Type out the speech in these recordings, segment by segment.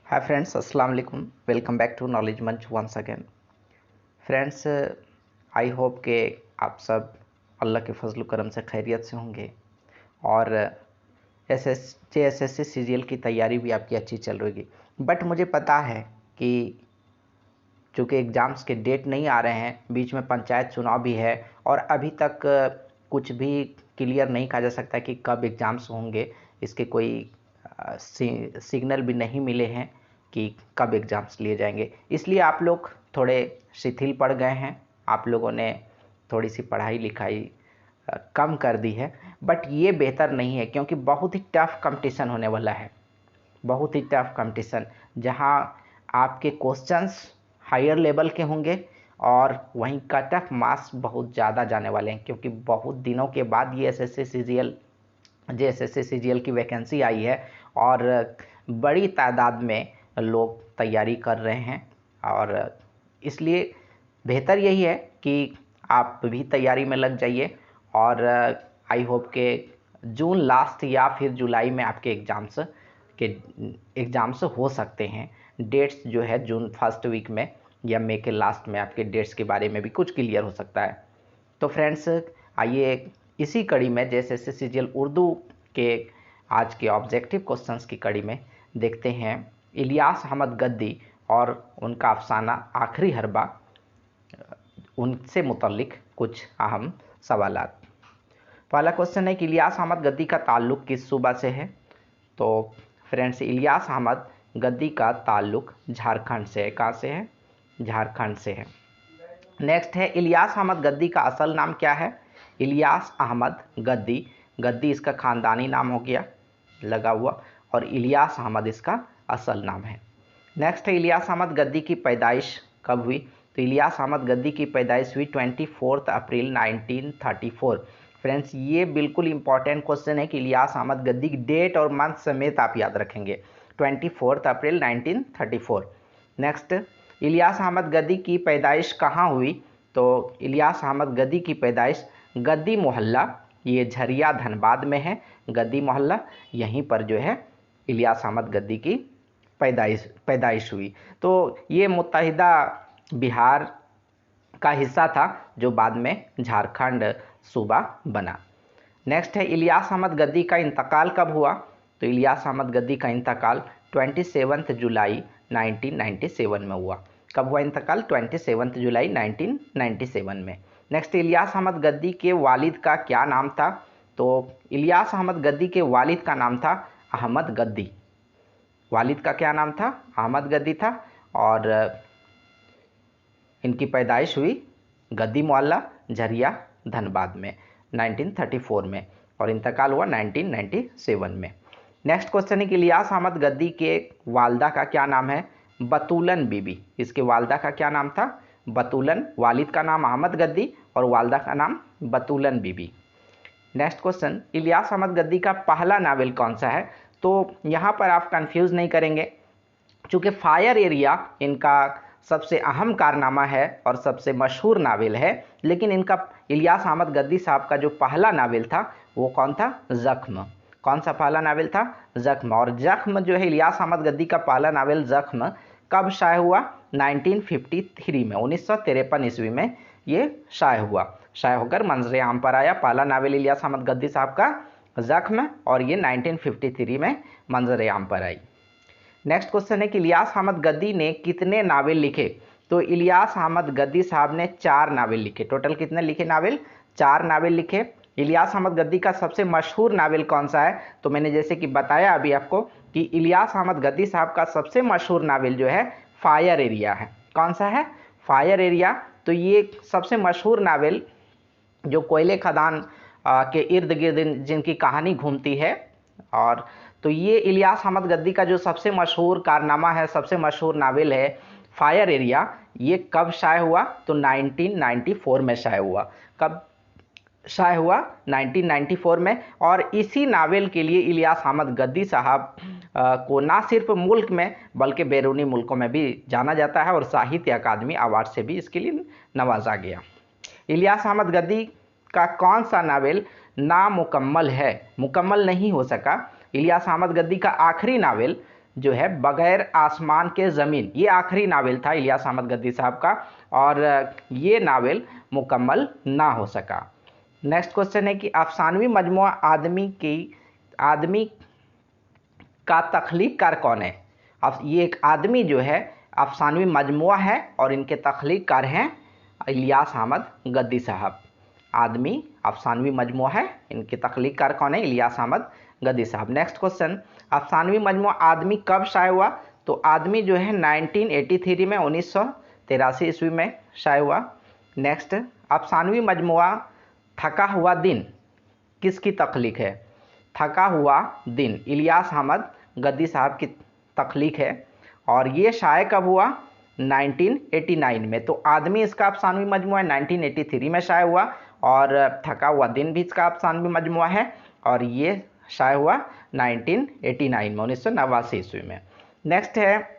हाय friends, अस्सलाम वालेकुम। Welcome back to Knowledge Manch once again. Friends, I hope के आप सब अल्लाह के फजल करम से खैरियत से होंगे और एसएससी सीजीएल की तैयारी भी आपकी अच्छी चल रही होगी। बट मुझे पता है कि चूँकि एग्ज़ाम्स के डेट नहीं आ रहे हैं, बीच में पंचायत चुनाव भी है और अभी तक कुछ भी क्लियर नहीं कहा जा सकता कि कब एग्ज़ाम्स होंगे। इसके कोई सिग्नल भी नहीं मिले हैं कि कब एग्ज़ाम्स लिए जाएंगे। इसलिए आप लोग थोड़े शिथिल पड़ गए हैं, आप लोगों ने थोड़ी सी पढ़ाई लिखाई कम कर दी है। बट ये बेहतर नहीं है, क्योंकि बहुत ही टफ कंपटीशन होने वाला है, बहुत ही टफ कंपटीशन, जहां आपके क्वेश्चंस हायर लेवल के होंगे और वहीं कट ऑफ मार्क्स बहुत ज़्यादा जाने वाले हैं, क्योंकि बहुत दिनों के बाद ये एसएससी सीजीएल की वैकेंसी आई है और बड़ी तादाद में लोग तैयारी कर रहे हैं। और इसलिए बेहतर यही है कि आप भी तैयारी में लग जाइए और आई होप के जून लास्ट या फिर जुलाई में आपके एग्ज़ाम्स हो सकते हैं। डेट्स जो है जून फर्स्ट वीक में या मई के लास्ट में आपके डेट्स के बारे में भी कुछ क्लियर हो सकता है। तो फ्रेंड्स, आइए इसी कड़ी में जैसे सीजीएल उर्दू के आज के ऑब्जेक्टिव क्वेश्चंस की कड़ी में देखते हैं इलियास अहमद गद्दी और उनका अफसाना आखिरी हरबा, उनसे मुतल्लिक कुछ अहम सवालात। पहला क्वेश्चन है कि इलियास अहमद गद्दी का ताल्लुक़ किस सूबा से है। तो फ्रेंड्स, इलियास अहमद गद्दी का ताल्लुक़ झारखंड से है। कहाँ से है? झारखंड से है। नेक्स्ट है, इलियास अहमद गद्दी का असल नाम क्या है। इलियास अहमद गद्दी, गद्दी इसका ख़ानदानी नाम हो गया लगा हुआ, और इलियास अहमद इसका असल नाम है। नेक्स्ट है, इलियास अहमद गद्दी की पैदाइश कब हुई। तो इलियास अहमद गद्दी की पैदाइश हुई 24 अप्रैल 1934। फ्रेंड्स, ये बिल्कुल इंपॉर्टेंट क्वेश्चन है कि इलियास अहमद गद्दी की डेट और मंथ समेत आप याद रखेंगे। 24 अप्रैल 1934। नेक्स्ट, इलियास अहमद गद्दी की पैदाइश कहाँ हुई। तो इलियास अहमद गद्दी की पैदाइश गद्दी मोहल्ला, ये झरिया धनबाद में है, गद्दी मोहल्ला, यहीं पर जो है इलियास अहमद गद्दी की पैदाइश हुई। तो ये मुत्तहिदा बिहार का हिस्सा था जो बाद में झारखंड सूबा बना। नेक्स्ट है, इलियास अहमद गद्दी का इंतकाल कब हुआ। तो इलियास अहमद गद्दी का इंतकाल 27 जुलाई 1997 में हुआ। कब हुआ इंतकाल? 27 जुलाई 1997 में। नेक्स्ट, इलियास अहमद गद्दी के वालिद का क्या नाम था। तो इलियास अहमद गद्दी के वालिद का नाम था अहमद गद्दी। वालिद का क्या नाम था? अहमद गद्दी था। और इनकी पैदाइश हुई गद्दी मोहल्ला, झरिया धनबाद में 1934 में, और इंतकाल हुआ 1997 में। नेक्स्ट क्वेश्चन है कि इलियास अहमद गद्दी के वालदा का क्या नाम है। बतूलन बीबी, इसके वालदा का क्या नाम था? बतूलन। वालिद का नाम अहमद गद्दी और वालदा का नाम बतूलन बीबी। नेक्स्ट क्वेश्चन, इलियास अहमद गद्दी का पहला नावल कौन सा है। तो यहाँ पर आप कंफ्यूज नहीं करेंगे, चूँकि फायर एरिया इनका सबसे अहम कारनामा है और सबसे मशहूर नावल है, लेकिन इनका इलियास अहमद गद्दी साहब का जो पहला नावल था वो कौन था? ज़ख्म। कौन सा पहला नावल था? ज़ख्म। और ज़ख्म जो है इलियास अहमद गद्दी का पहला नावल ज़ख्म कब शाये हुआ? 1953 में, 1953 ईस्वी में ये शाये होकर मंजर आम पर आया। पहला नावल इलियास अहमद गद्दी साहब का ज़ख्म, और ये 1953 में मंजर आम पर आई। नेक्स्ट क्वेश्चन है कि इलियास अहमद गद्दी ने कितने नावल लिखे। तो इलियास अहमद गद्दी साहब ने 4 नावल लिखे। टोटल कितने लिखे नावल? 4 नावल लिखे। इलियास अहमद गद्दी का सबसे मशहूर नावल कौन सा है। तो मैंने जैसे कि बताया अभी आपको कि इलियास अहमद गद्दी साहब का सबसे मशहूर नावल जो है फायर एरिया है। कौन सा है? Fire area. तो ये सबसे मशहूर नावल जो कोयले खदान के इर्द गिर्द जिनकी कहानी घूमती है, और तो ये इलियास अहमद गद्दी का जो सबसे मशहूर कारनामा है, सबसे मशहूर नावल है फायर एरिया, ये कब शाये हुआ? तो 1994 में शाये हुआ। कब शाये हुआ? 1994 में। और इसी नावल के लिए इलियास अहमद गद्दी साहब को ना सिर्फ मुल्क में बल्कि बैरूनी मुल्कों में भी जाना जाता है और साहित्य अकादमी अवार्ड से भी इसके लिए नवाजा गया। इलियास अहमद गद्दी का कौन सा नावल नामुकम्मल है, मुकम्मल नहीं हो सका। इलियास अहमद गद्दी का आखिरी नावल जो है बगैर आसमान के ज़मीन, ये आखिरी नावल था इलियास अहमद गद्दी साहब का, और ये नावल मुकम्मल ना हो सका। नेक्स्ट क्वेश्चन है कि अफसानवी मजमुआ आदमी का तख्लीक़कार कौन है। अब ये एक आदमी जो है अफसानवी मजमुआ है और इनके तख्लीक़कार हैं इलियास अहमद गद्दी साहब। आदमी अफसानवी मजमुआ है, इनके तख्लीक़कार कौन है, इलियास अहमद गद्दी साहब। नेक्स्ट क्वेश्चन, अफसानवी मजमुआ आदमी कब शाये हुआ। तो आदमी जो है 1983 में 1983 ईस्वी में शाये हुआ। नेक्स्ट, अफसानवी मजमुआ थका हुआ दिन किसकी तख्लीक़ है। थका हुआ दिन इलियास अहमद गद्दी साहब की तख्लीक़ है, और ये शाये कब हुआ, 1989 में। तो आदमी इसका अफसानवी मजमुआ 1983 में शाये हुआ, और थका हुआ दिन भी इसका अफसानवी मजमुआ है, और ये शाये हुआ 1989 में, 1989 ईस्वी में। नेक्स्ट है,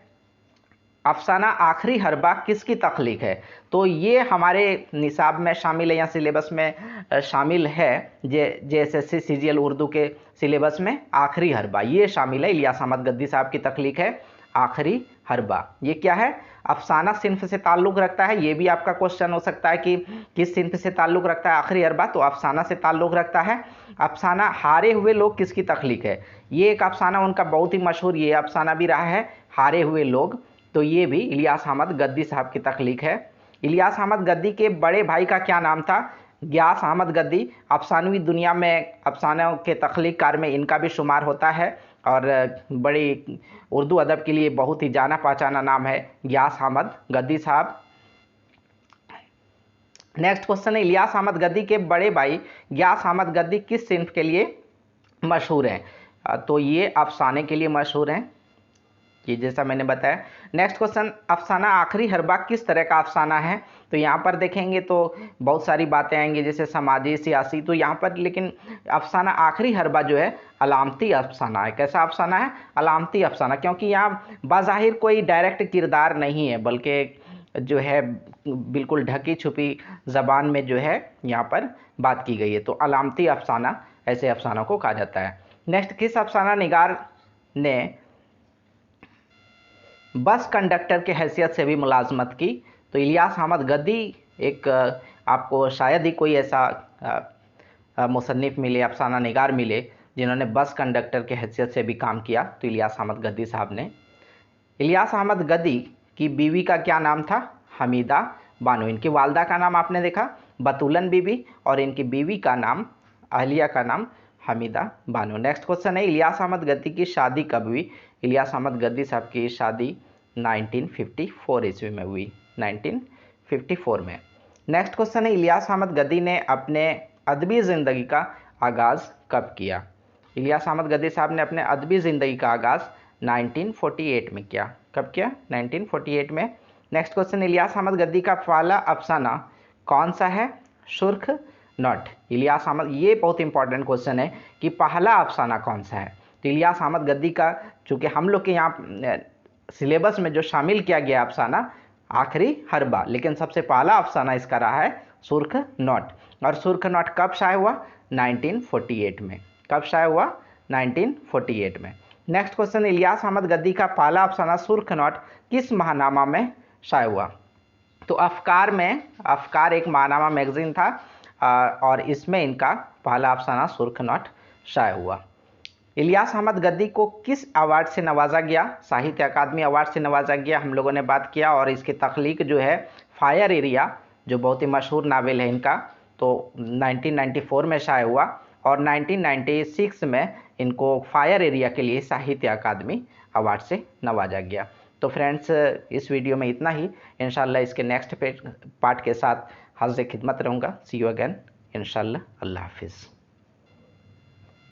अफसाना आखिरी हरबा किसकी तख्लीक़ है। तो ये हमारे निसाब में शामिल है या सिलेबस में शामिल है, JSSC CGL उर्दू के सिलेबस में आखिरी हरबा ये शामिल है, इलियास अहमद गद्दी साहब की तख्लीक़ है आखिरी हरबा। ये क्या है, अफसाना सिन्फ से ताल्लुक़ रखता है। ये भी आपका क्वेश्चन हो सकता है कि किस सिन्फ से ताल्लुक़ रखता है आखिरी हरबा, तो अफसाना से ताल्लुक़ रखता है। अफसाना हारे हुए लोग किसकी तख्लीक़ है। ये एक अफसाना उनका बहुत ही मशहूर ये अफसाना भी रहा है, हारे हुए लोग, तो ये भी इलियास अहमद गद्दी साहब की तख्लीक़ है। इलियास अहमद गद्दी के बड़े भाई का क्या नाम था, गियास अहमद गद्दी। अफसानवी दुनिया में अफसानों के तख्लीक़कार में इनका भी शुमार होता है, और बड़ी उर्दू अदब के लिए बहुत ही जाना पहचाना नाम है गियास अहमद गद्दी साहब। नेक्स्ट क्वेश्चन है, इलियास अहमद गद्दी के बड़े भाई गियास अहमद गद्दी किस सिन्फ के लिए मशहूर हैं। तो ये अफसाने के लिए मशहूर हैं, ये जैसा मैंने बताया। नेक्स्ट क्वेश्चन, अफसाना आखिरी हरबा किस तरह का अफसाना है। तो यहाँ पर देखेंगे तो बहुत सारी बातें आएंगी जैसे समाजी सियासी, तो यहाँ पर लेकिन अफसाना आखिरी हरबा जो है अलामती अफसाना है। कैसा अफसाना है, अलामती अफसाना, क्योंकि यहाँ बाज़ाहिर कोई डायरेक्ट किरदार नहीं है, बल्कि जो है बिल्कुल ढकी छुपी ज़बान में जो है यहाँ पर बात की गई है, तो अलामती अफसाना ऐसे अफसानों को कहा जाता है। नेक्स्ट, किस अफसाना निगार ने बस कंडक्टर के हैसियत से भी मुलाजमत की। तो इलियास अहमद गद्दी एक आपको शायद ही कोई ऐसा मुसन्निफ़ मिले, अफसाना निगार मिले जिन्होंने बस कंडक्टर के हैसियत से भी काम किया, तो इलियास अहमद गद्दी साहब ने। इलियास अहमद गद्दी की बीवी का क्या नाम था, हमीदा बानो। इनकी वालदा का नाम आपने देखा बतूलन बीबी, और इनकी बीवी का नाम अहलिया का नाम हमीदा बानो। नेक्स्ट क्वेश्चन है, इलियास अहमद गद्दी की शादी कब हुई। इलियास अहमद गद्दी साहब की शादी 1954 ईस्वी में हुई, 1954 में। नेक्स्ट क्वेश्चन है, इलियास अहमद गद्दी ने अपने अदबी ज़िंदगी का आगाज़ कब किया। इलियास अहमद गद्दी साहब ने अपने अदबी ज़िंदगी का आगाज़ 1948 में किया। कब किया, 1948 में। नेक्स्ट क्वेश्चन, इलियास अहमद गद्दी का पहला अफसाना कौन सा है, सुर्ख नोट। इलियास अहमद, ये बहुत इंपॉर्टेंट क्वेश्चन है कि पहला अफसाना कौन सा है। तो इलियास अहमद गद्दी का, चूँकि हम लोग के यहाँ सिलेबस में जो शामिल किया गया अफसाना आखिरी हरबा, लेकिन सबसे पहला अफसाना इसका रहा है सुर्ख नोट। और सुर्ख नोट कब शाये हुआ, 1948 में। कब शाये हुआ, 1948 में। नेक्स्ट क्वेश्चन, इलियास अहमद गद्दी का पहला अफसाना सुर्ख नोट किस महानामा में शाये हुआ। तो अफकार में, अफकार एक महानामा मैगजीन था, और इसमें इनका पहला अफसाना सुर्ख नोट शाये हुआ। इलियास अहमद गद्दी को किस अवार्ड से नवाजा गया, साहित्य अकादमी अवार्ड से नवाजा गया, हम लोगों ने बात किया। और इसकी तख्लीक़ जो है फायर एरिया, जो बहुत ही मशहूर नावल है इनका, तो 1994 में शाये हुआ, और 1996 में इनको फायर एरिया के लिए साहित्य अकादमी अवार्ड से नवाजा गया। तो फ्रेंड्स, इस वीडियो में इतना ही। इंशाल्लाह इसके नेक्स्ट पार्ट के साथ हाज़िर खिदमत रहूँगा। सी यू अगेन इंशाल्लाह। अल्लाह हाफिज़।